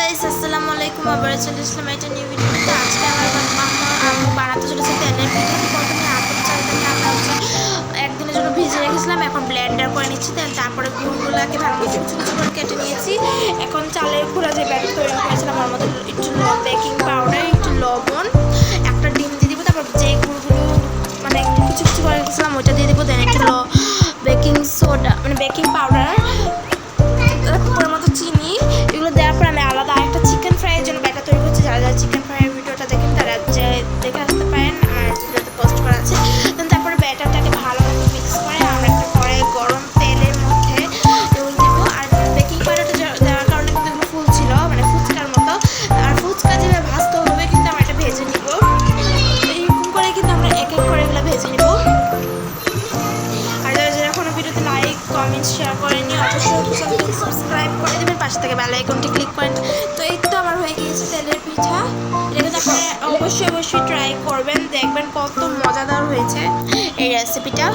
Guys, আসসালামু আলাইকুম। আবার চলে আসলাম একটা নিউ ভিডিওতে। আজকে আমার আম্মু বানাতে চলেছে তেলের পিঠা। প্রথমে আতপ চালটাকে আমরা একদিনের জন্য ভিজে রেখেছিলাম, এখন ব্লেন্ডার করে নিচ্ছি। তারপরে গুঁড়োগুলোকে ভালো মতো কুচু কুচু করে কেটে নিয়েছি। এখন চালের গুঁড়া যে ব্যাটার তৈরি করেছিলাম ওর মধ্যে একটু বেকিং পাউডার, একটু লবণ, একটা ডিম দিয়ে দিব। তারপর যে গুঁড়োগুলো মানে কুচু কুচু করে রেখেছিলাম ওইটা দিয়ে দিব। দেন একটু বেকিং সোডা মানে বেকিং পাউডার, পরিমাণ মতো চিনি, এগুলো দেওয়ার পর আমি আলাদা আরেকটা চিকেন ফ্রাইয়ের জন্য ব্যাটার তৈরি করছি। যারা যারা চিকেন ফ্রাইয়ের ভিডিওটা দেখেন তারা যে দেখে আসতে পারেন, আমার ভিডিওতে পোস্ট করা আছে। দেন তারপরে ব্যাটারটাকে ভালো মতো মিক্স করে আমরা একটা কড়াই গরম তেলের মধ্যে এগুলো দিব। আর বেকিং পাউডারটা দেওয়ার কারণে কিন্তু এগুলো ফুল ছিল, মানে ফুচকার মতো। আর ফুচকা যেভাবে ভাজতে হবে কিন্তু আমরা এটা ভেজে নিব। এরকম করে কিন্তু আমরা এক এক করে এগুলো ভেজে নিব। আর যারা যারা কোনো ভিডিওতে লাইক কমেন্ট শেয়ার করেনি অবশ্যই চ্যানেলটি সাবস্ক্রাইব করে দেবেন, পাশে থেকে বেল আইকনটি ক্লিক করেন। তো এই তো আমার হয়ে গিয়েছে তেলের পিঠা। এটা আপনারা অবশ্যই ট্রাই করবেন, দেখবেন কত মজাদার হয়েছে এই রেসিপিটা।